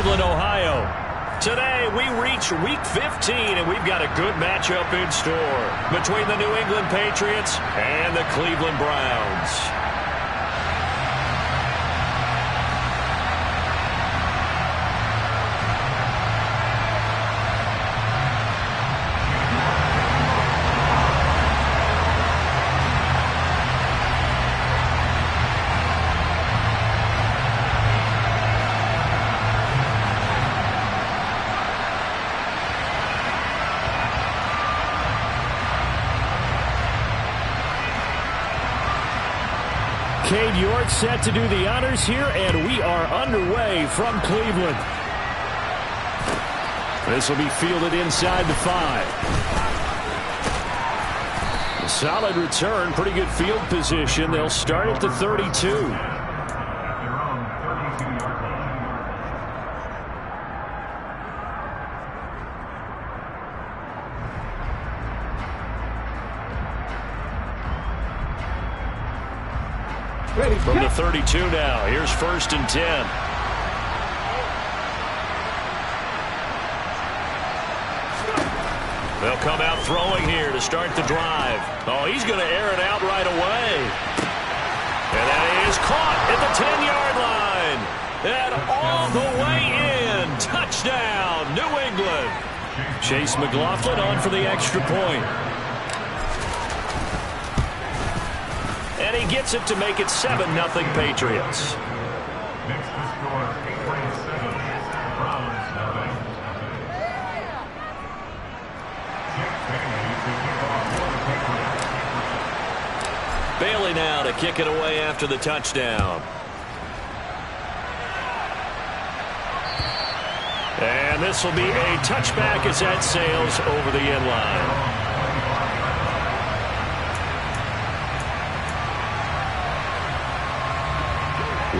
Cleveland, Ohio. Today, we reach Week 15, and we've got a good matchup in store between the New England Patriots and the Cleveland Browns. Cade York set to do the honors here, and we are underway from Cleveland. This will be fielded inside the 5. A solid return, pretty good field position. They'll start at the 32. From the 32 now. Here's 1st and 10. They'll come out throwing here to start the drive. Oh, he's going to air it out right away. And that is caught at the 10-yard line. And all the way in. Touchdown, New England. Chase McLaughlin on for the extra point. And he gets it to make it 7-0 Patriots. Next to score, 8-7, Browns, nothing. Bailey now to kick it away after the touchdown. And this will be a touchback as that sails over the end line.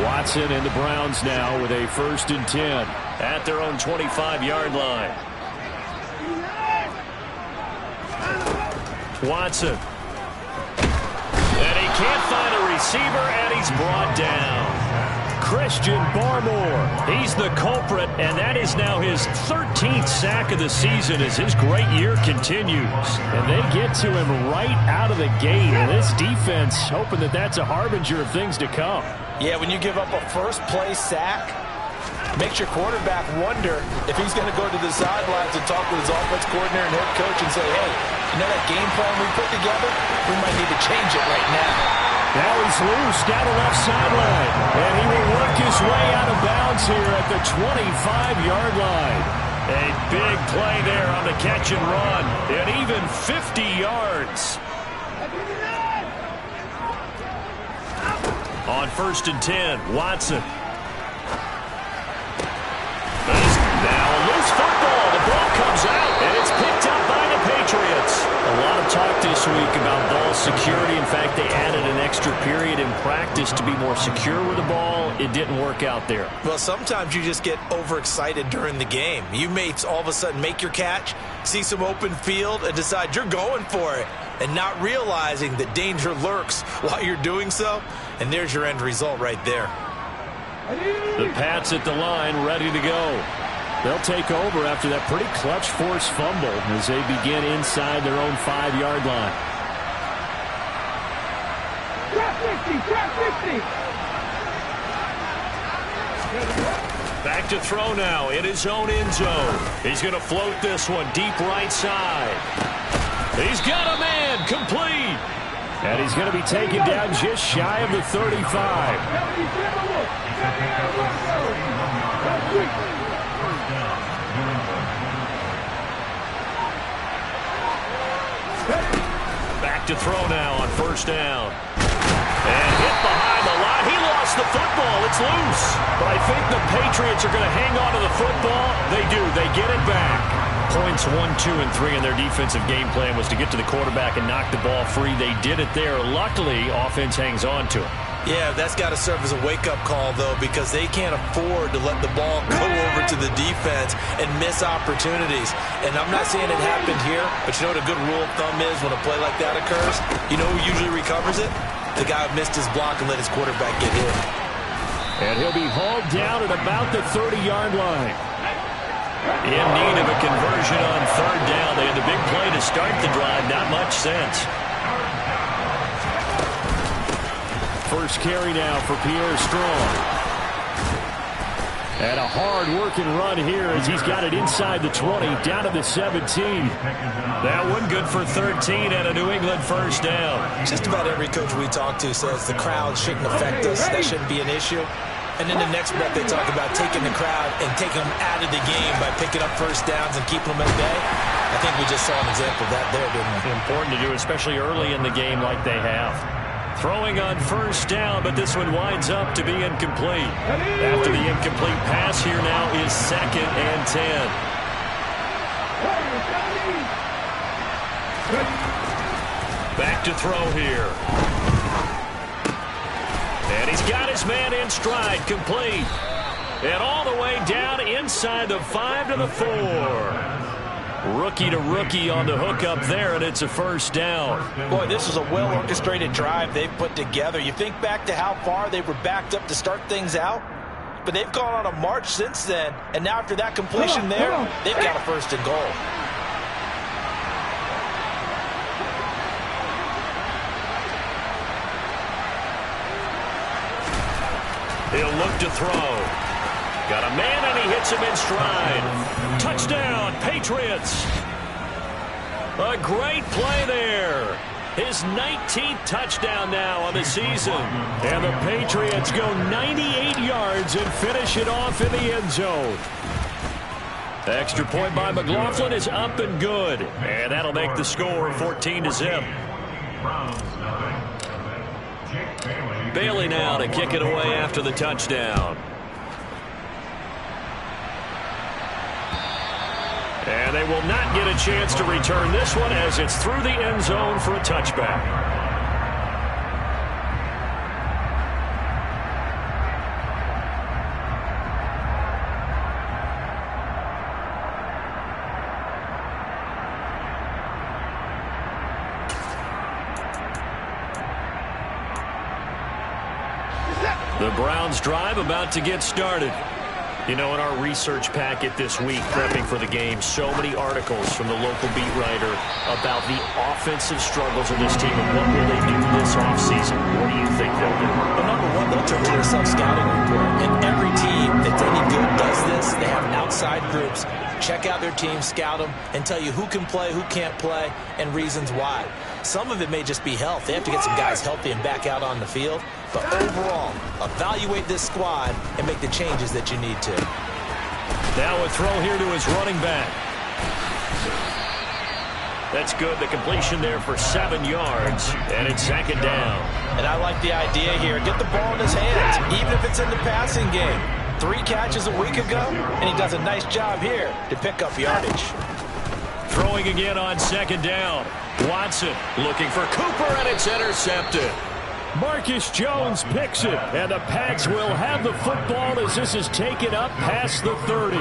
Watson and the Browns now with a 1st and 10 at their own 25-yard line. Watson. And he can't find a receiver, and he's brought down. Christian Barmore. He's the culprit, and that is now his 13th sack of the season as his great year continues. And they get to him right out of the gate, and this defense hoping that that's a harbinger of things to come. Yeah, when you give up a first-place sack, makes your quarterback wonder if he's going to go to the sidelines and talk with his offense coordinator and head coach and say, hey, you know that game plan we put together? We might need to change it right now. Now he's loose down the left sideline, and he will work his way out of bounds here at the 25-yard line. A big play there on the catch and run, and even 50 yards. On 1st and 10, Watson. Now a loose football. The ball comes out, and it's picked up by the Patriots. A lot of talk this week about ball security. In fact, they added an extra period in practice to be more secure with the ball. It didn't work out there. Well, sometimes you just get overexcited during the game. You may all of a sudden make your catch, see some open field, and decide you're going for it, and not realizing that danger lurks while you're doing so. And there's your end result right there. The Pats at the line, ready to go. They'll take over after that pretty clutch forced fumble as they begin inside their own 5-yard line. Back to throw now in his own end zone. He's going to float this one deep right side. He's got a man complete. And he's going to be taken down just shy of the 35. Back to throw now on 1st down. And hit behind the line. He lost the football. It's loose. But I think the Patriots are going to hang on to the football. They do. They get it back. Points 1, 2, and 3 in their defensive game plan was to get to the quarterback and knock the ball free. They did it there. Luckily, offense hangs on to it. Yeah, that's got to serve as a wake-up call, though, because they can't afford to let the ball go over to the defense and miss opportunities. And I'm not saying it happened here, but you know what a good rule of thumb is when a play like that occurs? You know who usually recovers it? The guy who missed his block and let his quarterback get hit. And he'll be hauled down at about the 30-yard line. In need of a conversion on third down. They had the big play to start the drive. Not much sense. First carry now for Pierre Strong. And a hard-working run here as he's got it inside the 20, down to the 17. That one good for 13 and a New England first down. Just about every coach we talk to says the crowd shouldn't affect us. That shouldn't be an issue. And then the next breath they talk about taking the crowd and taking them out of the game by picking up first downs and keeping them at bay. I think we just saw an example of that there, didn't we? Important to do, especially early in the game like they have. Throwing on first down, but this one winds up to be incomplete. After the incomplete pass, here now is 2nd and 10. Back to throw here. And he's got his man in stride, complete. And all the way down inside the 5 to the 4. Rookie to rookie on the hook up there, and it's a first down. Boy, this is a well-orchestrated drive they've put together. You think back to how far they were backed up to start things out, but they've gone on a march since then, and now after that completion there, they've got a first and goal. He'll look to throw. Got a man, and he hits him in stride. Touchdown, Patriots. A great play there. His 19th touchdown now on the season. And the Patriots go 98 yards and finish it off in the end zone. The extra point by McLaughlin is up and good. And that'll make the score 14-0. Bailey now to kick it away after the touchdown. And they will not get a chance to return this one as it's through the end zone for a touchback. The Browns drive about to get started. You know, in our research packet this week, prepping for the game, so many articles from the local beat writer about the offensive struggles of this team and what will they do this offseason. What do you think they'll do? Well, number one, they'll turn to a self-scouting report. And every team that's any good does this. They have outside groups. Check out their team, scout them, and tell you who can play, who can't play, and reasons why. Some of it may just be health. They have to get some guys healthy and back out on the field. But overall, evaluate this squad and make the changes that you need to. Now a throw here to his running back. That's good. The completion there for 7 yards, and it's 2nd down. And I like the idea here. Get the ball in his hands, even if it's in the passing game. 3 catches a week ago, and he does a nice job here to pick up yardage. Throwing again on 2nd down. Watson looking for Cooper, and it's intercepted. Marcus Jones picks it, and the Pats will have the football as this is taken up past the 30.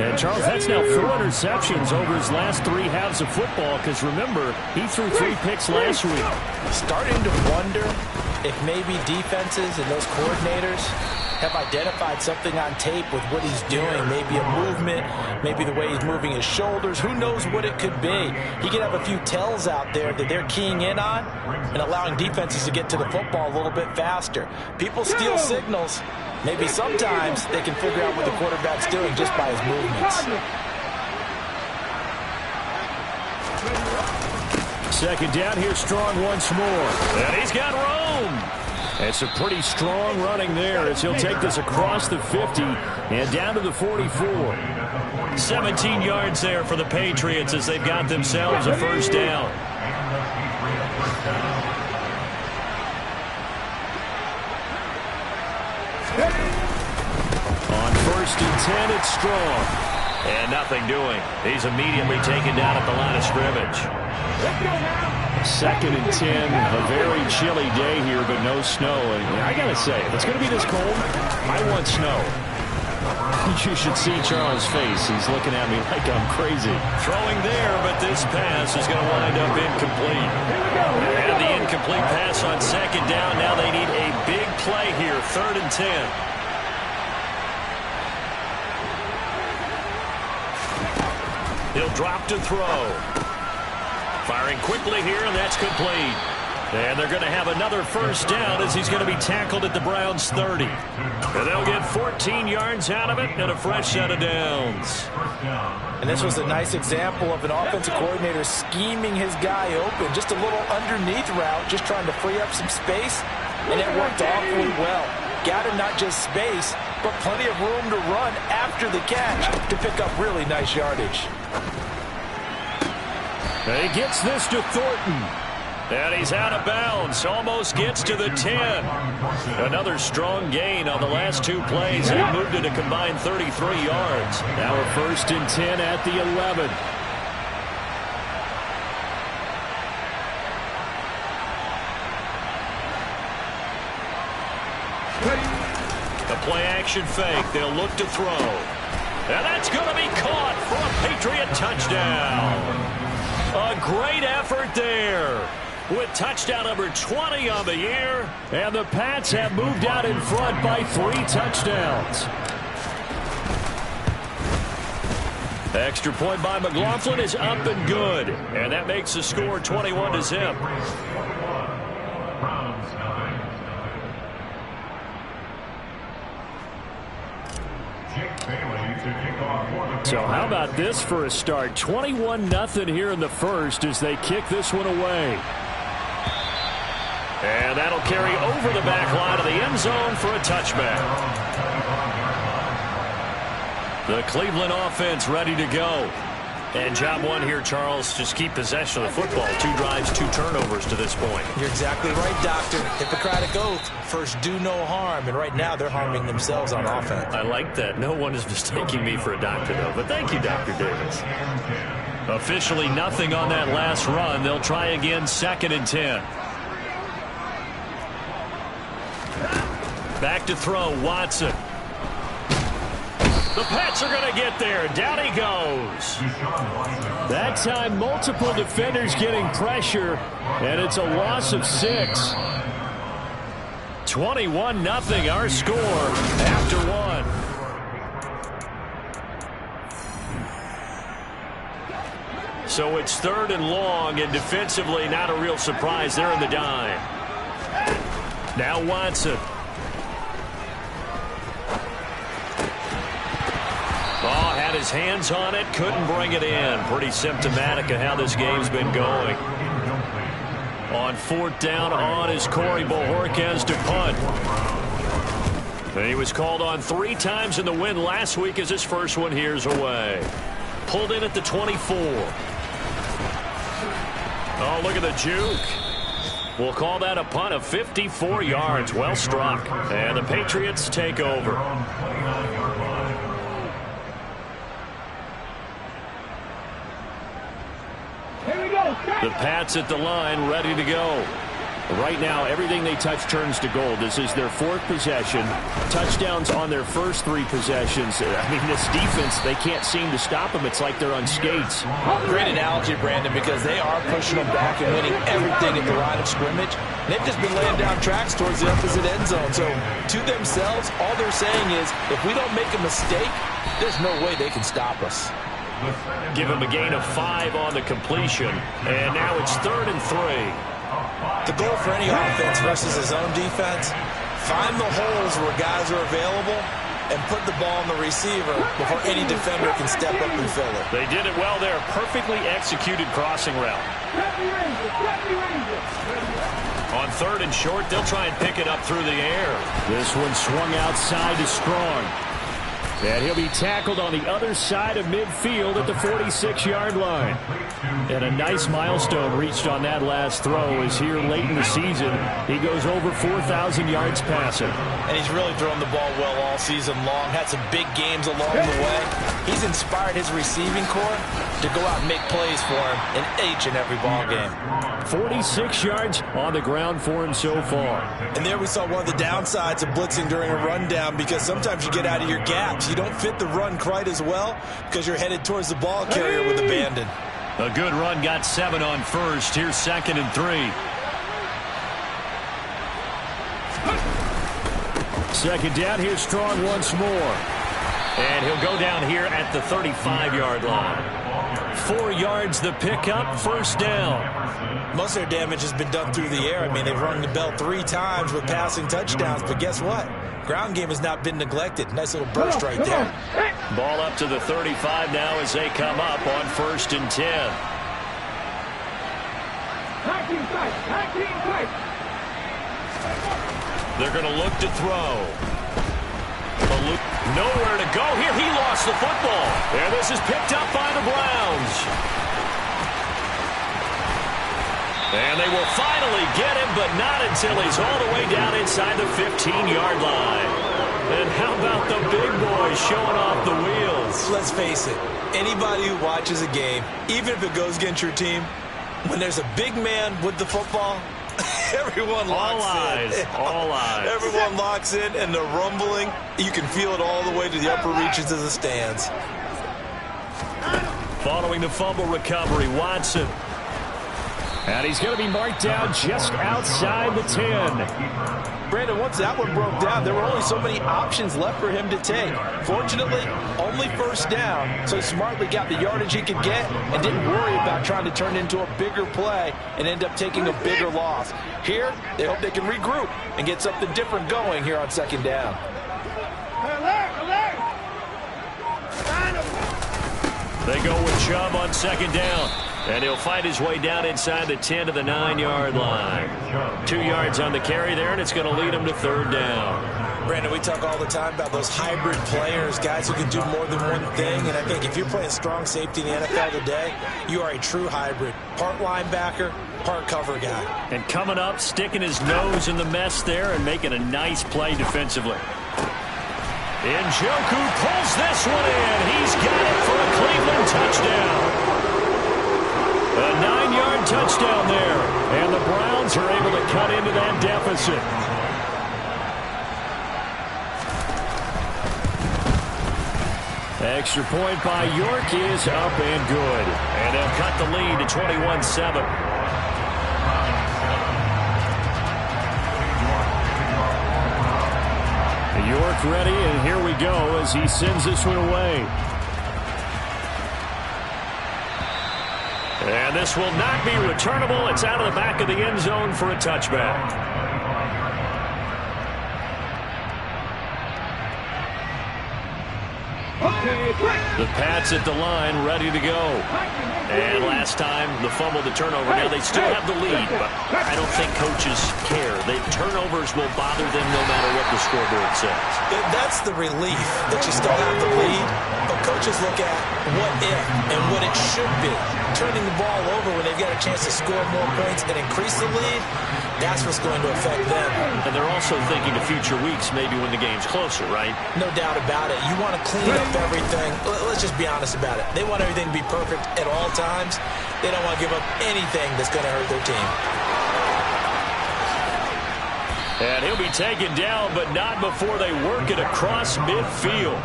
And, Charles, that's now 4 interceptions over his last 3 halves of football because, remember, he threw 3 picks last week. Starting to wonder if maybe defenses and those coordinators have identified something on tape with what he's doing, maybe a movement, maybe the way he's moving his shoulders. Who knows what it could be? He could have a few tells out there that they're keying in on and allowing defenses to get to the football a little bit faster. People steal signals. Maybe sometimes they can figure out what the quarterback's doing just by his movements. 2nd down here, Strong once more. And he's got room. It's a pretty strong running there as he'll take this across the 50 and down to the 44. 17 yards there for the Patriots as they've got themselves a first down. On 1st and 10, it's Strong. And nothing doing. He's immediately taken down at the line of scrimmage. 2nd and 10, a very chilly day here, but no snow. And I got to say, if it's going to be this cold, I want snow. You should see Charles' face. He's looking at me like I'm crazy. Throwing there, but this pass is going to wind up incomplete. And the incomplete pass on 2nd down. Now they need a big play here, 3rd and 10. He'll drop to throw. Firing quickly here, and that's complete. And they're going to have another first down as he's going to be tackled at the Browns' 30. And they'll get 14 yards out of it and a fresh set of downs. And this was a nice example of an offensive coordinator scheming his guy open. Just a little underneath route, just trying to free up some space, and it worked awfully well. Got him not just space, but plenty of room to run after the catch to pick up really nice yardage. And he gets this to Thornton. And he's out of bounds. Almost gets to the 10. Another strong gain on the last two plays. He moved it a combined 33 yards. Now a 1st and 10 at the 11. A play-action fake. They'll look to throw. And that's going to be caught for a Patriot touchdown. A great effort there, with touchdown number 20 on the year. And the Pats have moved out in front by 3 touchdowns. Extra point by McLaughlin is up and good. And that makes the score 21-0. So how about this for a start? 21-0 here in the first as they kick this one away. And that'll carry over the back line of the end zone for a touchback. The Cleveland offense ready to go. And job one here, Charles, just keep possession of the football. 2 drives, 2 turnovers to this point. You're exactly right, Doctor. Hippocratic oath. First, do no harm. And right now, they're harming themselves on offense. I like that. No one is mistaking me for a doctor, though. But thank you, Dr. Davis. Officially nothing on that last run. They'll try again, 2nd and 10. Back to throw, Watson. The Pats are going to get there. Down he goes. That time, multiple defenders getting pressure, and it's a loss of 6. 21-0 our score after 1. So it's 3rd and long, and defensively not a real surprise. They're in the dime. Now Watson. Oh, had his hands on it, couldn't bring it in. Pretty symptomatic of how this game's been going. On 4th down on is Corey Bojorquez to punt. And he was called on 3 times in the win last week as his first one here's away. Pulled in at the 24. Oh, look at the juke. We'll call that a punt of 54 yards. Well struck. And the Patriots take over. The Pats at the line, ready to go. Right now, everything they touch turns to gold. This is their 4th possession. Touchdowns on their first 3 possessions. I mean, this defense, they can't seem to stop them. It's like they're on skates. Great analogy, Brandon, because they are pushing them back and winning everything at the line of scrimmage. They've just been laying down tracks towards the opposite end zone. So, to themselves, all they're saying is, if we don't make a mistake, there's no way they can stop us. Give him a gain of 5 on the completion. And now it's 3rd and 3. The goal for any offense versus his own defense, find the holes where guys are available and put the ball on the receiver before any defender can step up and fill it. They did it well there. Perfectly executed crossing route. On 3rd and short, they'll try and pick it up through the air. This one swung outside to Strong. And he'll be tackled on the other side of midfield at the 46-yard line. And a nice milestone reached on that last throw as here late in the season, he goes over 4,000 yards passing. And he's really thrown the ball well all season long. Had some big games along the way. He's inspired his receiving corps to go out and make plays for him in each and every ball game. 46 yards on the ground for him so far. And there we saw one of the downsides of blitzing during a rundown, because sometimes you get out of your gaps. You don't fit the run quite as well because you're headed towards the ball carrier with abandon. A good run, got 7 on first. Here's 2nd and 3. 2nd down, here's Strong once more. And he'll go down here at the 35-yard line. 4 yards the pickup, first down. Most of their damage has been done through the air. I mean, they've rung the bell 3 times with passing touchdowns, but guess what? Ground game has not been neglected. Nice little burst right there. Ball up to the 35 now as they come up on 1st and 10. They're going to look to throw. Nowhere to go here. He lost the football. And this is picked up by the Browns. And they will finally get him, but not until he's all the way down inside the 15-yard line. And how about the big boys showing off the wheels? Let's face it, anybody who watches a game, even if it goes against your team, when there's a big man with the football, everyone locks in. All eyes. Everyone locks in, and the rumbling, you can feel it all the way to the upper reaches of the stands. Following the fumble recovery, Watson. And he's going to be marked down just outside the 10. Brandon, once that one broke down, there were only so many options left for him to take. Fortunately, only first down, so he smartly got the yardage he could get and didn't worry about trying to turn it into a bigger play and end up taking a bigger loss. Here, they hope they can regroup and get something different going here on 2nd down. They go with Chubb on 2nd down. And he'll find his way down inside the 10 to the 9-yard line. 2 yards on the carry there, and it's going to lead him to 3rd down. Brandon, we talk all the time about those hybrid players, guys who can do more than one thing. And I think if you're playing strong safety in the NFL today, you are a true hybrid. Part linebacker, part cover guy. And coming up, sticking his nose in the mess there and making a nice play defensively. Njoku pulls this one in. He's got it for a Cleveland touchdown. A 9-yard touchdown there. And the Browns are able to cut into that deficit. Extra point by York is up and good. And they'll cut the lead to 21-7. York ready, and here we go as he sends this one away. And this will not be returnable. It's out of the back of the end zone for a touchback. The Pats at the line, ready to go. And last time, the fumble, the turnover. Now, they still have the lead, but I don't think coaches care. The turnovers will bother them no matter what the scoreboard says. That's the relief that you still have the lead, but coaches look at what if and what it should be. Turning the ball over when they've got a chance to score more points and increase the lead, that's what's going to affect them. And they're also thinking of future weeks, maybe when the game's closer, right? No doubt about it. You want to clean up everything. Let's just be honest about it. They want everything to be perfect at all times. They don't want to give up anything that's going to hurt their team. And he'll be taken down, but not before they work it across midfield.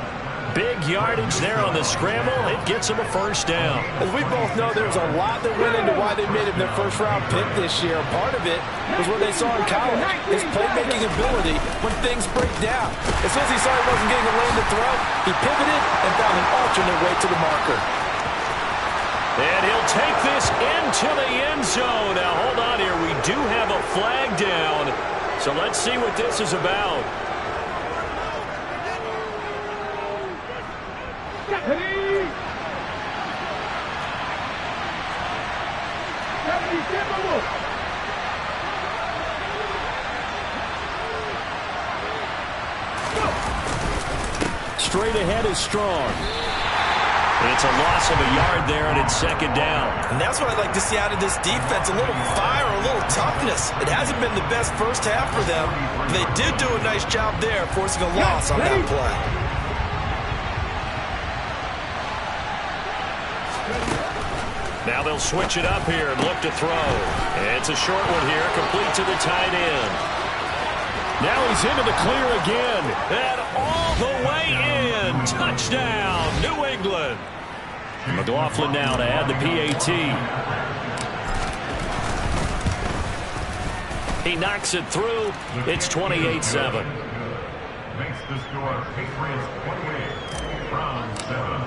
Big yardage there on the scramble. It gets them a first down. As we both know, there's a lot that went into why they made him their first-round pick this year. Part of it was what they saw in college, his playmaking ability when things break down. As soon as he saw he wasn't getting a lane to throw, he pivoted and found an alternate way to the marker. And he'll take this into the end zone. Now, hold on here. We do have a flag down. So let's see what this is about. Straight ahead is strong. It's a loss of a yard there, and it's 2nd down. And that's what I'd like to see out of this defense, a little fire, a little toughness. It hasn't been the best first half for them. They did do a nice job there, forcing a loss on that play. Now they'll switch it up here and look to throw. It's a short one here, complete to the tight end. Now he's into the clear again. And all the way in. Touchdown, New England. McLaughlin now to add the PAT. He knocks it through. It's 28-7. Makes the score Patriots 28. Browns 7.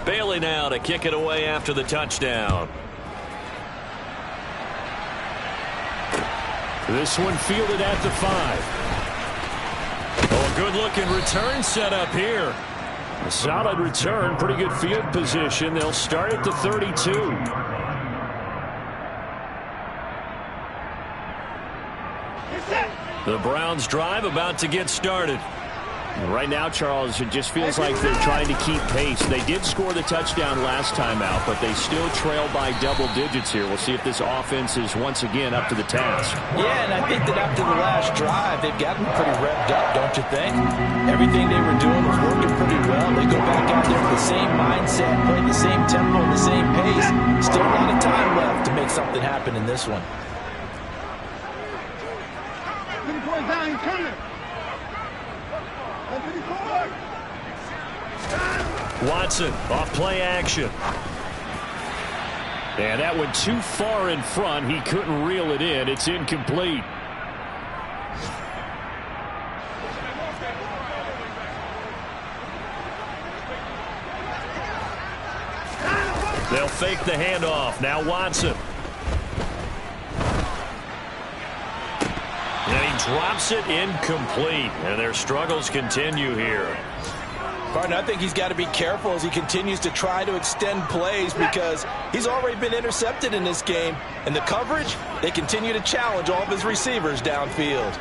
Bailey now to kick it away after the touchdown. This one fielded at the 5. Oh, a good-looking return set up here. A solid return, pretty good field position. They'll start at the 32. The Browns drive about to get started. Right now, Charles, it just feels like they're trying to keep pace. They did score the touchdown last time out, but they still trail by double digits here. We'll see if this offense is once again up to the task. Yeah, and I think that after the last drive, they've gotten pretty revved up, don't you think? Everything they were doing was working pretty well. They go back out there with the same mindset, playing the same tempo and the same pace. Still a lot of time left to make something happen in this one. Watson off play action. And that went too far in front. He couldn't reel it in. It's incomplete. They'll fake the handoff. Now Watson. And he drops it incomplete. And their struggles continue here. Partner, I think he's got to be careful as he continues to try to extend plays because he's already been intercepted in this game. And the coverage, they continue to challenge all of his receivers downfield.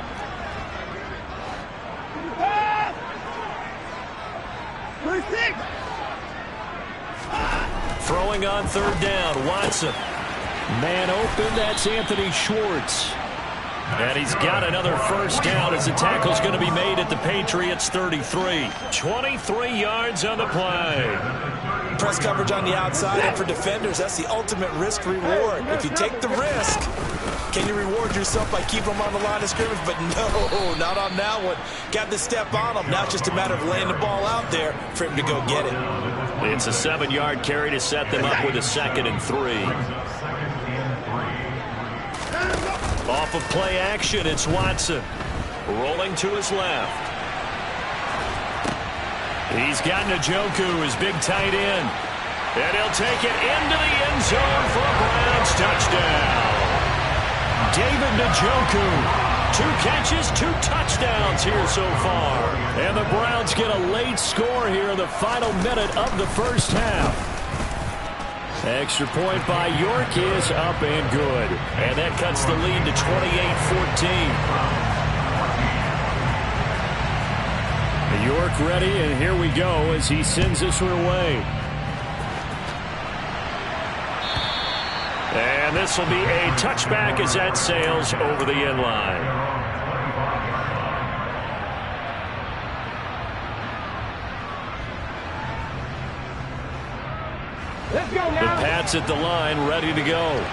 Throwing on third down, Watson. Man open, that's Anthony Schwartz. And he's got another first down as the tackle's going to be made at the Patriots' 33. 23 yards on the play. Press coverage on the outside, and for defenders, that's the ultimate risk-reward. If you take the risk, can you reward yourself by keeping them on the line of scrimmage? But no, not on that one. Got the step on him. Now it's just a matter of laying the ball out there for him to go get it. It's a 7-yard carry to set them up with a 2nd and 3. Off of play action, it's Watson. Rolling to his left. He's got Njoku, his big tight end. And he'll take it into the end zone for a Browns touchdown. David Njoku. 2 catches, 2 touchdowns here so far. And the Browns get a late score here in the final minute of the first half. Extra point by York is up and good. And that cuts the lead to 28-14. York ready, and here we go as he sends this one away. And this will be a touchback as that sails over the end line. The Pats at the line, ready to go.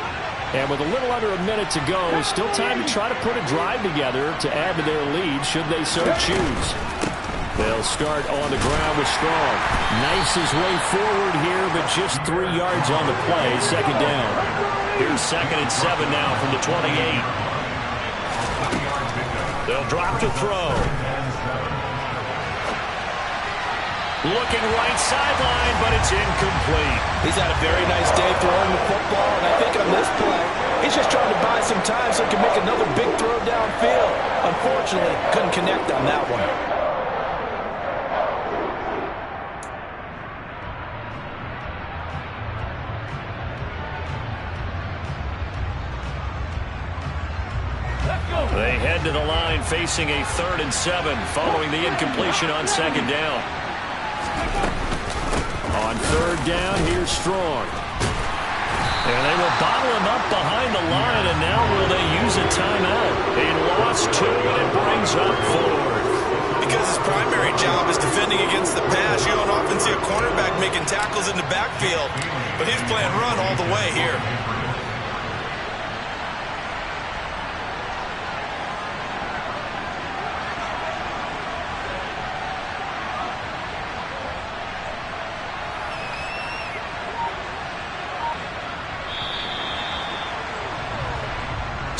And with a little under a minute to go, still time to try to put a drive together to add to their lead should they so choose. They'll start on the ground with Strong. Knifes his way forward here, but just 3 yards on the play. 2nd down. Here's 2nd and 7 now from the 28. They'll drop to throw. Looking right sideline, but it's incomplete. He's had a very nice day throwing the football, and I think on this play, he's just trying to buy some time so he can make another big throw downfield. Unfortunately, couldn't connect on that one. They head to the line facing a 3rd and 7 following the incompletion on 2nd down. On 3rd down, here's Strong. And they will bottle him up behind the line, and now will they use a timeout? They lost 2, and it brings up 4th. Because his primary job is defending against the pass, you don't often see a cornerback making tackles in the backfield. But he's playing run all the way here.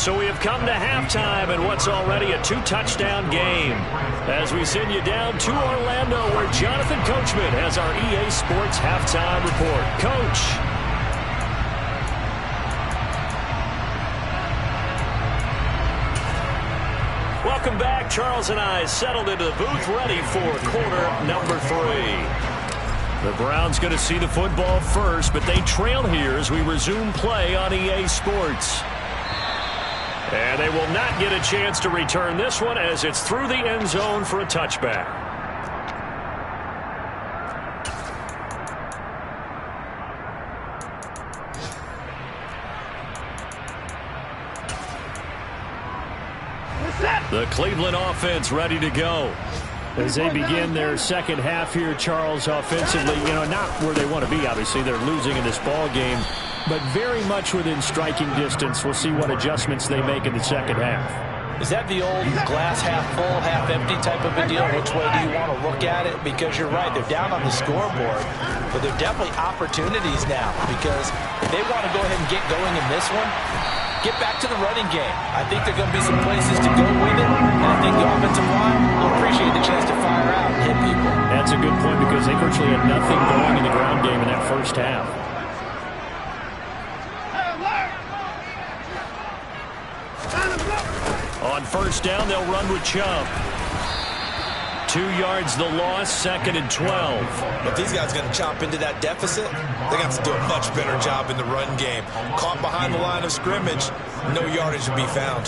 So we have come to halftime in what's already a 2-touchdown game. As we send you down to Orlando, where Jonathan Coachman has our EA Sports halftime report. Coach. Welcome back. Charles and I settled into the booth, ready for quarter number 3. The Browns going to see the football first, but they trail here as we resume play on EA Sports. And they will not get a chance to return this one as it's through the end zone for a touchback. The Cleveland offense ready to go. As they begin their second half here, Charles, offensively, not where they want to be, obviously. They're losing in this ball game, but very much within striking distance. We'll see what adjustments they make in the second half. Is that the old glass half full, half empty type of a deal? Which way do you want to look at it? Because you're right, they're down on the scoreboard, but there are definitely opportunities now, because if they want to go ahead and get going in this one, get back to the running game. I think there are going to be some places to go with it, and I think the offensive line will appreciate the chance to fire out and hit people. That's a good point, because they virtually had nothing going in the ground game in that first half. On first down, they'll run with Chubb. 2 yards the loss, 2nd and 12. If these guys are going to chop into that deficit, they got to do a much better job in the run game. Caught behind the line of scrimmage, no yardage to be found.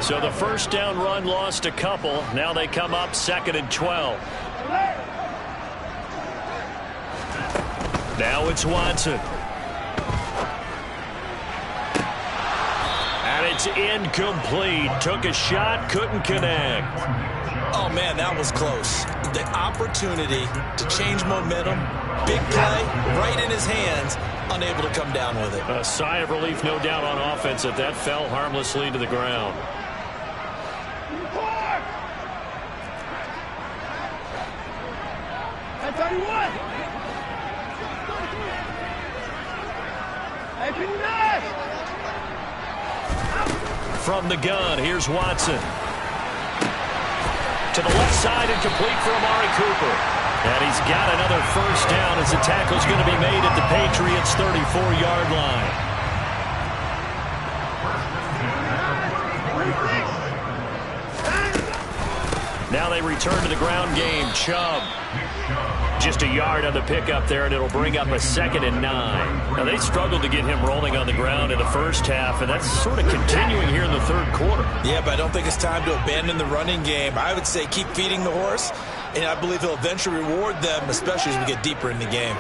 So the first down run lost a couple. Now they come up 2nd and 12. Now it's Watson. And it's incomplete. Took a shot, couldn't connect. Oh, man, that was close. The opportunity to change momentum, big play, right in his hands, unable to come down with it. A sigh of relief, no doubt, on offense that fell harmlessly to the ground. From the gun, here's Watson. To the left side and complete for Amari Cooper. And he's got another first down as the tackle's going to be made at the Patriots' 34-yard line. Now they return to the ground game. Chubb. Just a yard on the pickup there, and it'll bring up a 2nd and 9. Now, they struggled to get him rolling on the ground in the first half, and that's sort of continuing here in the third quarter. Yeah, but I don't think it's time to abandon the running game. I would say keep feeding the horse, and I believe he'll eventually reward them, especially as we get deeper in the game.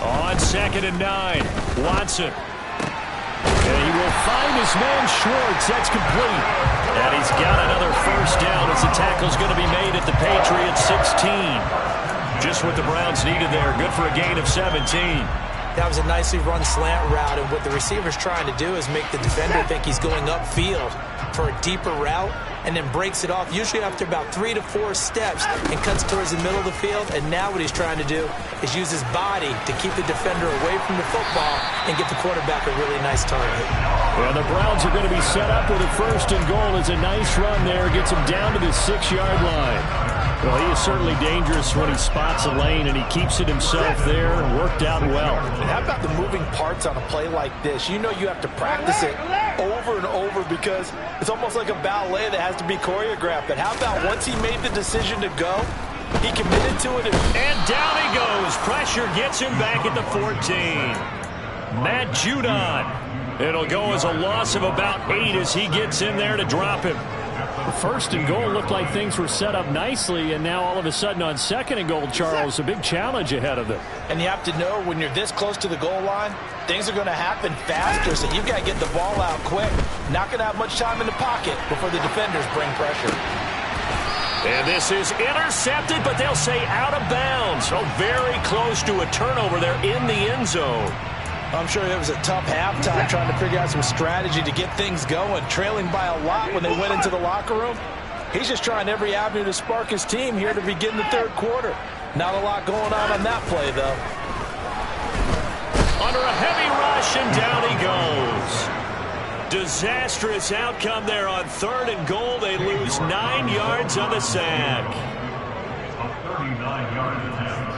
On 2nd and 9, Watson. And he will find his man Schwartz. That's complete. And he's got another first down as the tackle's going to be made at the Patriots' 16. Just what the Browns needed there. Good for a gain of 17. That was a nicely run slant route, and what the receiver's trying to do is make the defender think he's going upfield for a deeper route, and then breaks it off, usually after about 3 to 4 steps, and cuts towards the middle of the field. And now what he's trying to do is use his body to keep the defender away from the football and get the quarterback a really nice target. Well, the Browns are going to be set up with a 1st and goal. As a nice run there, gets him down to the 6-yard line. Well, he is certainly dangerous when he spots a lane, and he keeps it himself there. Worked out well. And how about the moving parts on a play like this? You know you have to practice it over and over, because it's almost like a ballet that has to be choreographed. But how about once he made the decision to go, he committed to it. And down he goes. Pressure gets him back at the 14. Matt Judon. It'll go as a loss of about 8 as he gets in there to drop him. The 1st and goal looked like things were set up nicely, and now all of a sudden on 2nd and goal, Charles, a big challenge ahead of them. And you have to know when you're this close to the goal line, things are going to happen faster, so you've got to get the ball out quick. Not going to have much time in the pocket before the defenders bring pressure. And this is intercepted, but they'll say out of bounds. So very close to a turnover there in the end zone. I'm sure it was a tough halftime trying to figure out some strategy to get things going, trailing by a lot when they went into the locker room. He's just trying every avenue to spark his team here to begin the third quarter. Not a lot going on that play, though. under a heavy rush, and down he goes. Disastrous outcome there on 3rd and goal. They lose 9 yards on the sack. A 39-yard attempt.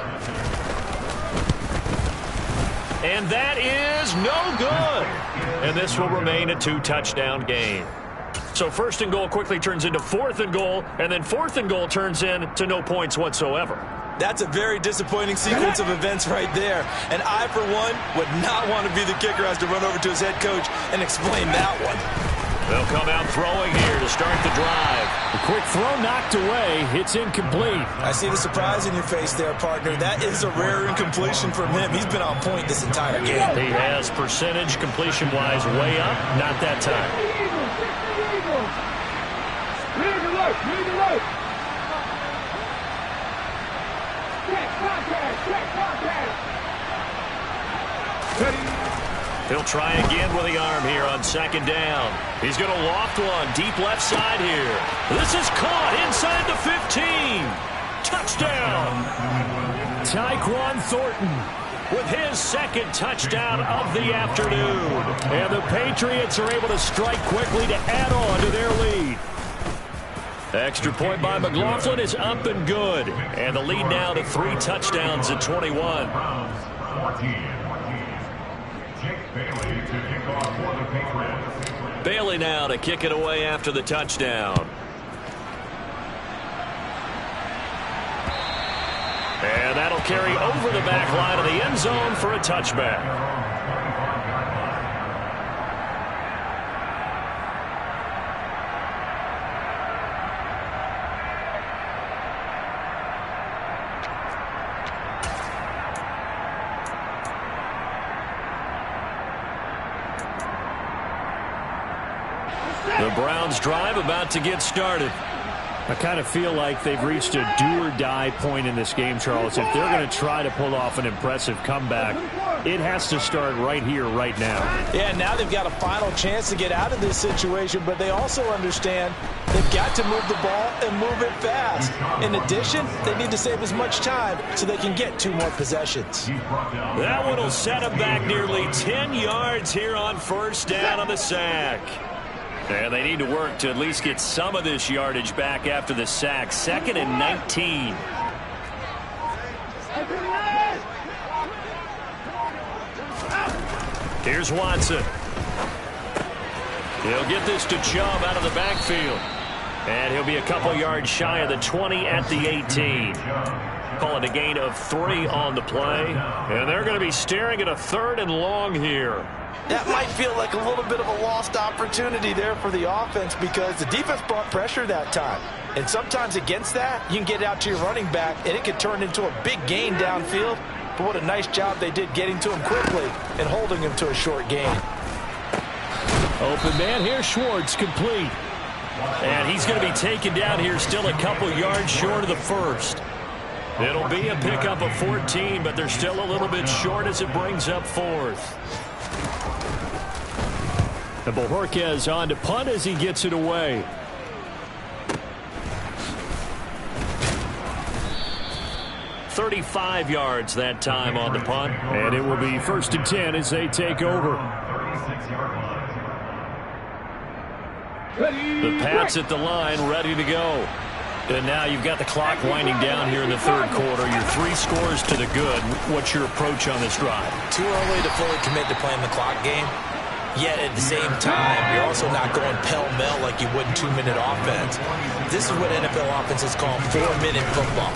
And that is no good. And this will remain a 2-touchdown game. So 1st and goal quickly turns into 4th and goal, and then 4th and goal turns into no points whatsoever. That's a very disappointing sequence of events right there. And I, for one, would not want to be the kicker who has to run over to his head coach and explain that one. They'll come out throwing here to start the drive. A quick throw knocked away. It's incomplete. I see the surprise in your face there, partner. That is a rare incompletion from him. He's been on point this entire game. He has percentage completion-wise way up. Not that time. He'll try again with the arm here on 2nd down. He's going to loft one deep left side here. This is caught inside the 15. Touchdown. Tyquan Thornton with his 2nd touchdown of the afternoon. and the Patriots are able to strike quickly to add on to their lead. Extra point by McLaughlin is up and good. And the lead now to 3 touchdowns at 21. Browns 14. Jake Bailey to kick off for the Patriots. Bailey now to kick it away after the touchdown. And that'll carry over the back line of the end zone for a touchback. The Browns drive about to get started. I kind of feel like they've reached a do-or-die point in this game, Charles. If they're going to try to pull off an impressive comeback, it has to start right here, right now. Yeah, now they've got a final chance to get out of this situation, but they also understand they've got to move the ball and move it fast. In addition, they need to save as much time so they can get 2 more possessions. That one will set them back nearly 10 yards here on 1st down on the sack. And they need to work to at least get some of this yardage back after the sack. 2nd and 19. Here's Watson. He'll get this to Chubb out of the backfield. And he'll be a couple yards shy of the 20 at the 18. Call it a gain of 3 on the play. And they're going to be staring at a 3rd and long here. That might feel like a little bit of a lost opportunity there for the offense because the defense brought pressure that time. And sometimes against that, you can get out to your running back, and it could turn into a big gain downfield. But what a nice job they did getting to him quickly and holding him to a short gain. Open man here, Schwartz, complete. And he's going to be taken down here still a couple yards short of the 1st. It'll be a pickup of 14, but they're still a little bit short as it brings up 4th. And Bojorquez on to punt as he gets it away. $35 yards that time on the punt. And it will be 1st and 10 as they take over. The Pats at the line ready to go. And now you've got the clock winding down here in the 3rd quarter. Your 3 scores to the good. What's your approach on this drive? Too early to fully commit to playing the clock game. Yet at the same time, you're also not going pell-mell like you would in 2-minute offense. This is what NFL offenses call 4-minute football.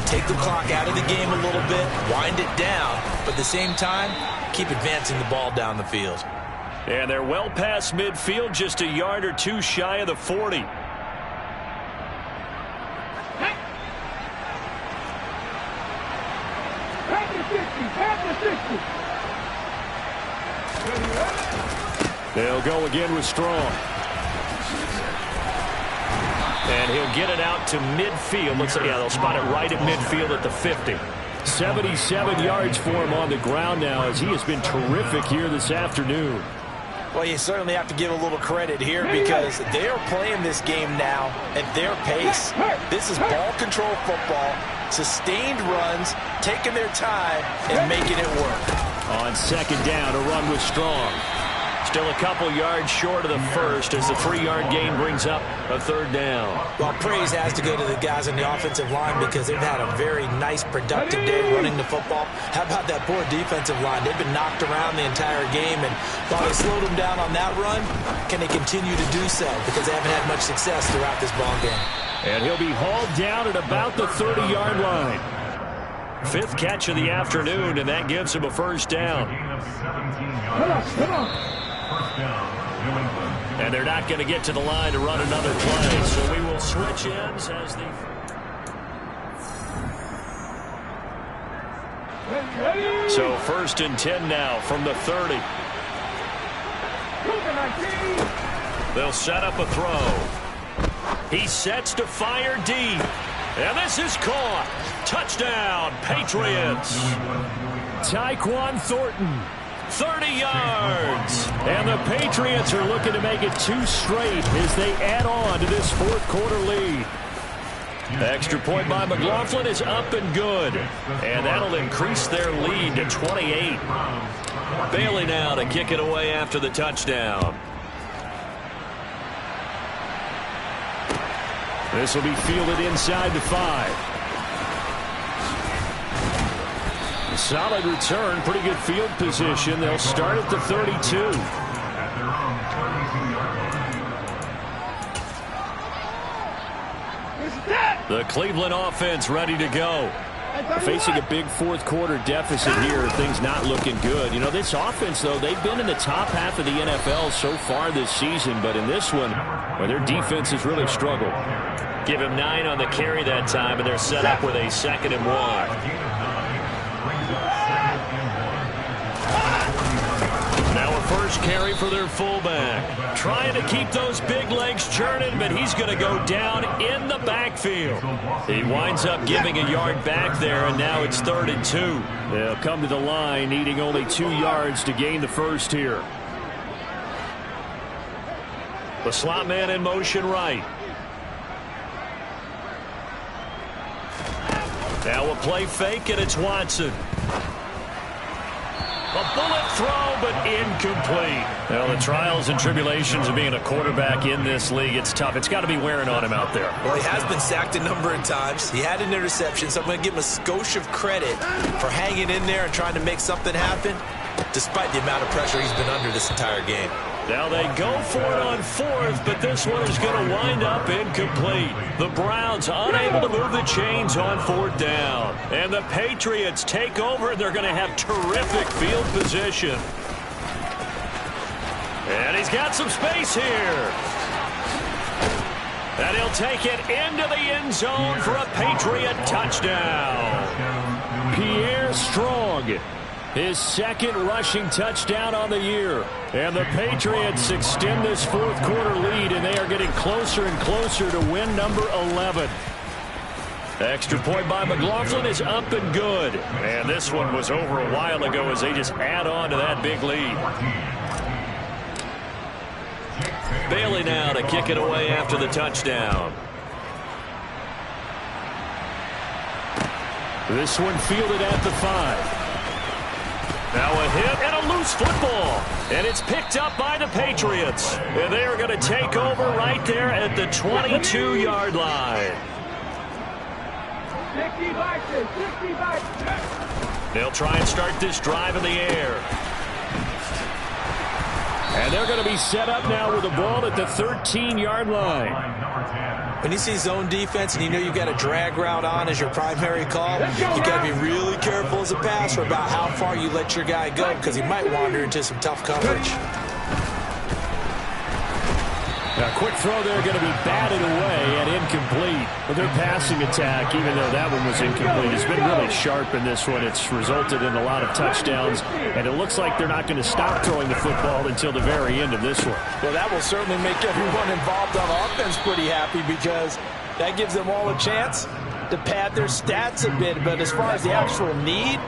Take the clock out of the game a little bit, wind it down, but at the same time, keep advancing the ball down the field. And they're well past midfield, just a yard or 2 shy of the 40. They'll go again with Strong. And he'll get it out to midfield. Looks like, yeah, they'll spot it right at midfield at the 50. 77 yards for him on the ground now as he has been terrific here this afternoon. Well, you certainly have to give a little credit here because they are playing this game now at their pace. This is ball control football, sustained runs, taking their time, and making it work. On second down, a run with Strong. Still a couple yards short of the first as the 3-yard gain brings up a third down. Well, praise has to go to the guys on the offensive line because they've had a very nice, productive day running the football. How about that poor defensive line? They've been knocked around the entire game, and while they slowed them down on that run, can they continue to do so? Because they haven't had much success throughout this ball game. And he'll be hauled down at about the 30-yard line. 5th catch of the afternoon, and that gives him a first down. And they're not going to get to the line to run another play, so we will switch ends as the... So 1st and 10 now from the 30. They'll set up a throw. He sets to fire deep. And this is caught. Touchdown, Patriots. Tyquan Thornton, 30 yards. And the Patriots are looking to make it 2 straight as they add on to this 4th quarter lead. Extra point by McLaughlin is up and good. And that'll increase their lead to 28. Bailey now to kick it away after the touchdown. This will be fielded inside the 5. Solid return, pretty good field position. They'll start at the 32. The Cleveland offense ready to go. Facing a big 4th quarter deficit here, things not looking good. You know, this offense, though, they've been in the top half of the NFL so far this season, but in this one, well, their defense has really struggled. Give him 9 on the carry that time, and they're set up with a 2nd and 1. Now a first carry for their fullback. Trying to keep those big legs churning, but he's going to go down in the backfield. He winds up giving a yard back there, and now it's 3rd and 2. They'll come to the line, needing only 2 yards to gain the first here. The slot man in motion right. Now a play fake, and it's Watson. A bullet throw, but incomplete. Well, the trials and tribulations of being a quarterback in this league, it's tough. It's got to be wearing on him out there. Well, he has been sacked a number of times. He had an interception, so I'm going to give him a skosh of credit for hanging in there and trying to make something happen, despite the amount of pressure he's been under this entire game. Now they go for it on 4th, but this one is going to wind up incomplete. The Browns unable to move the chains on 4th down. And the Patriots take over, and they're going to have terrific field position. And he's got some space here. And he'll take it into the end zone for a Patriot touchdown. Pierre Strong, his 2nd rushing touchdown on the year. And the Patriots extend this 4th quarter lead, and they are getting closer and closer to win number 11. Extra point by McLaughlin is up and good. And this one was over a while ago as they just add on to that big lead. Bailey now to kick it away after the touchdown. This one fielded at the 5. Now a hit and a loose football. And it's picked up by the Patriots. And they are going to take over right there at the 22-yard line. They'll try and start this drive in the air. And they're going to be set up now with the ball at the 13-yard line. When you see zone defense and you know you've got a drag route on as your primary call, you've got to be really careful as a passer about how far you let your guy go because he might wander into some tough coverage. Now, a quick throw there going to be batted away and incomplete. But their passing attack, even though that one was incomplete, has been really sharp in this one. It's resulted in a lot of touchdowns, and it looks like they're not going to stop throwing the football until the very end of this one. Well, that will certainly make everyone involved on offense pretty happy because that gives them all a chance to pad their stats a bit. But as far as the actual need,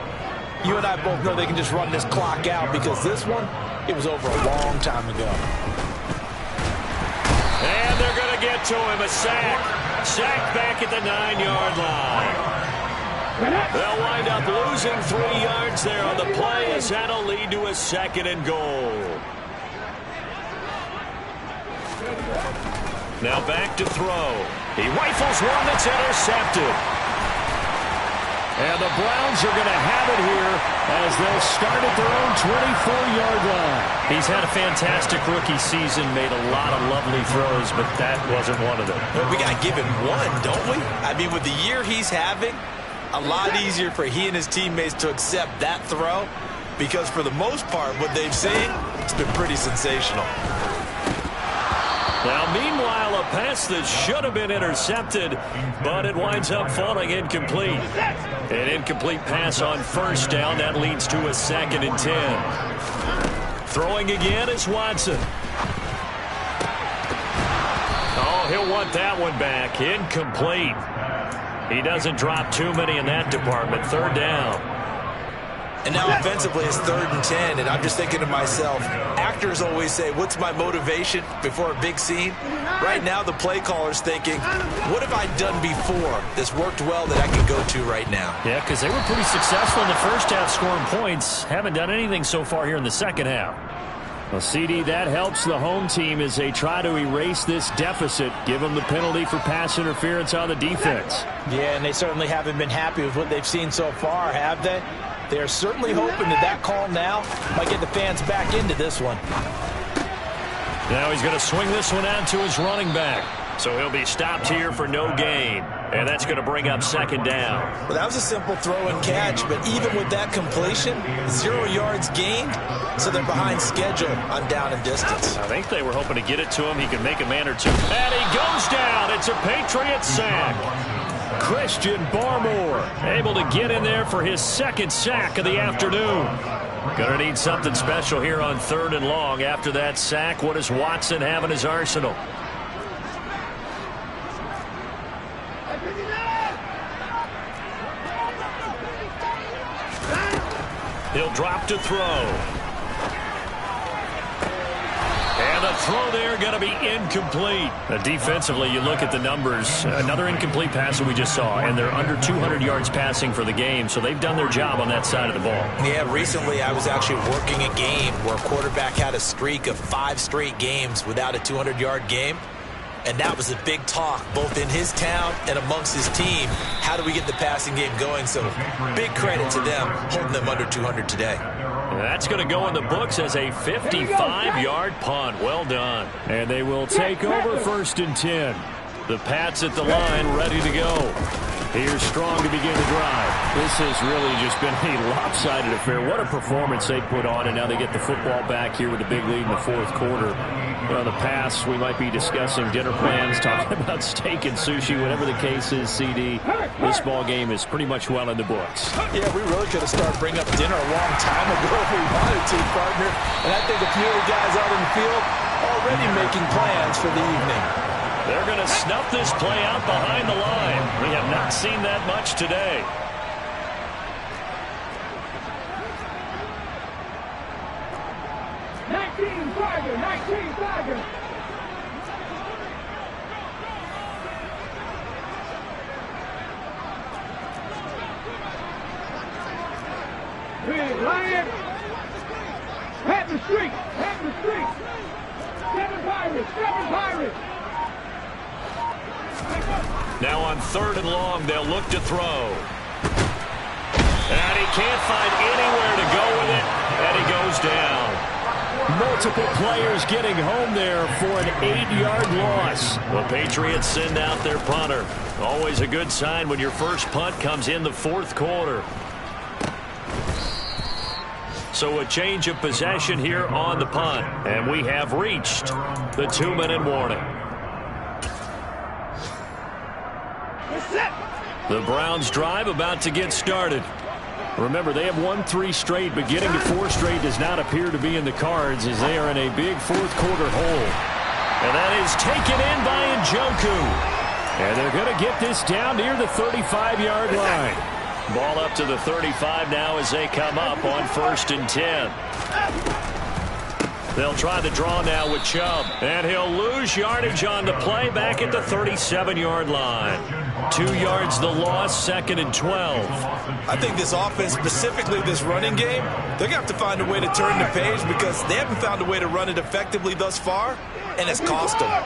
you and I both know they can just run this clock out because this one, it was over a long time ago. And they're going to get to him, a sack. Sacked back at the 9-yard line. They'll wind up losing 3 yards there on the play as that'll lead to a 2nd and goal. Now back to throw. He rifles one that's intercepted. And the Browns are going to have it here as they'll start at their own 24-yard line. He's had a fantastic rookie season, made a lot of lovely throws, but that wasn't one of them. Well, we got to give him one, don't we? I mean, with the year he's having, a lot easier for he and his teammates to accept that throw because for the most part, what they've seen, it's been pretty sensational. Now, meanwhile, a pass that should have been intercepted, but it winds up falling incomplete. An incomplete pass on 1st down. That leads to a 2nd and 10. Throwing again is Watson. Oh, he'll want that one back. Incomplete. He doesn't drop too many in that department. 3rd down. And now offensively it's 3rd and 10, and I'm just thinking to myself, actors always say, what's my motivation before a big scene? Right now the play caller's thinking, what have I done before that's worked well that I can go to right now? Yeah, because they were pretty successful in the first half scoring points. Haven't done anything so far here in the second half. Well, CD, that helps the home team as they try to erase this deficit, give them the penalty for pass interference on the defense. Yeah, and they certainly haven't been happy with what they've seen so far, have they? They're certainly hoping that call now might get the fans back into this one. Now he's going to swing this one out to his running back. So he'll be stopped here for no gain. And that's going to bring up 2nd down. Well, that was a simple throw and catch, but even with that completion, 0 yards gained, so they're behind schedule on down and distance. I think they were hoping to get it to him. He could make a man or two. And he goes down. It's a Patriot sack. Christian Barmore able to get in there for his 2nd sack of the afternoon. Going to need something special here on 3rd and long. After that sack, what does Watson have in his arsenal? He'll drop to throw. And the throw there going to be incomplete. Defensively, you look at the numbers. Another incomplete pass that we just saw, and they're under 200 yards passing for the game, so they've done their job on that side of the ball. Yeah, recently I was actually working a game where a quarterback had a streak of 5 straight games without a 200-yard game. And that was a big talk, both in his town and amongst his team. How do we get the passing game going? So big credit to them, holding them under 200 today. That's going to go in the books as a 55-yard punt. Well done. And they will take over 1st and 10. The Pats at the line, ready to go. Here's Strong to begin the drive. This has really just been a lopsided affair. What a performance they put on, and now they get the football back here with a big lead in the 4th quarter. In the past, we might be discussing dinner plans, talking about steak and sushi, whatever the case is, CD. This ball game is pretty much well in the books. Yeah, we really could have started bringing up dinner a long time ago if we wanted to, partner. And I think a few of the guys out in the field already making plans for the evening. They're going to snuff this play out behind the line. We have not seen that much today. Lion, pat the street, pat the street. 7 Pirates, 7 Pirates. Now on 3rd and long, they'll look to throw. And he can't find anywhere to go with it, and he goes down. Multiple players getting home there for an 8-yard loss. The Patriots send out their punter. Always a good sign when your first punt comes in the 4th quarter. So a change of possession here on the punt. And we have reached the 2-minute warning. The Browns drive about to get started. Remember, they have won 3 straight, but getting to 4 straight does not appear to be in the cards as they are in a big 4th quarter hole. And that is taken in by Njoku. And they're going to get this down near the 35-yard line. Ball up to the 35 now as they come up on 1st and 10. They'll try the draw now with Chubb. And he'll lose yardage on the play back at the 37-yard line. 2 yards the loss, 2nd and 12. I think this offense, specifically this running game, they're going to have to find a way to turn the page because they haven't found a way to run it effectively thus far, and it's cost them.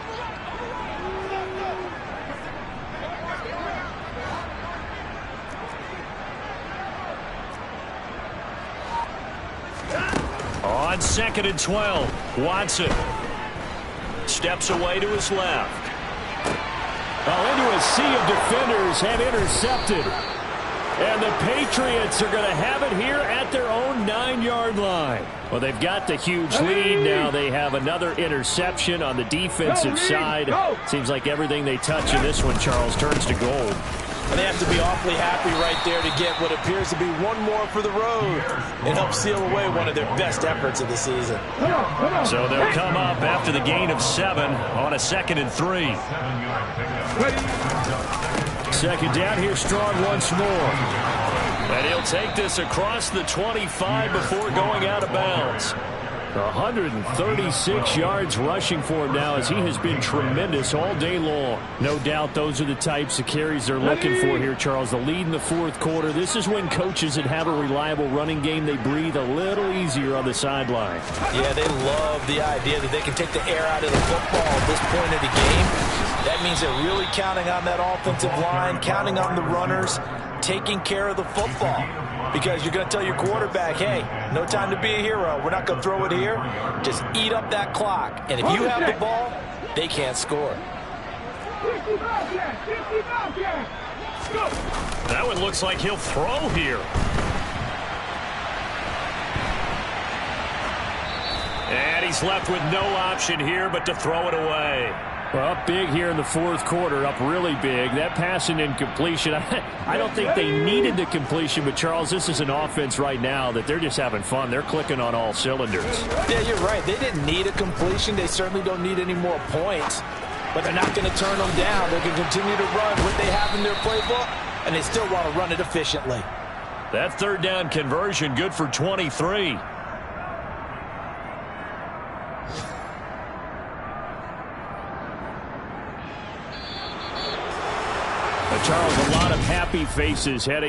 On 2nd and 12, Watson steps away to his left. Well, into a sea of defenders and intercepted. And the Patriots are going to have it here at their own 9-yard line. Well, they've got the huge lead. Now they have another interception on the defensive side. Seems like everything they touch in this one, Charles, turns to gold. And they have to be awfully happy right there to get what appears to be one more for the road and help seal away one of their best efforts of the season. So they'll come up after the gain of 7 on a 2nd and 3. 2nd down here, strong once more. And he'll take this across the 25 before going out of bounds. 136 yards rushing for him now as he has been tremendous all day long. No doubt those are the types of carries they're looking for here, Charles. The lead in the 4th quarter. This is when coaches that have a reliable running game, they breathe a little easier on the sideline. Yeah, they love the idea that they can take the air out of the football at this point of the game. That means they're really counting on that offensive line, counting on the runners, taking care of the football. Because you're going to tell your quarterback, hey, no time to be a hero. We're not going to throw it here. Just eat up that clock. And if you have the ball, they can't score. That one looks like he'll throw here. And he's left with no option here but to throw it away. Well, up big here in the 4th quarter, up really big. That pass and incompletion, I don't think they needed the completion, but, Charles, this is an offense right now that they're just having fun. They're clicking on all cylinders. Yeah, you're right. They didn't need a completion. They certainly don't need any more points, but they're not going to turn them down. They can continue to run what they have in their playbook, and they still want to run it efficiently. That 3rd down conversion good for 23. Charles, a lot of happy faces heading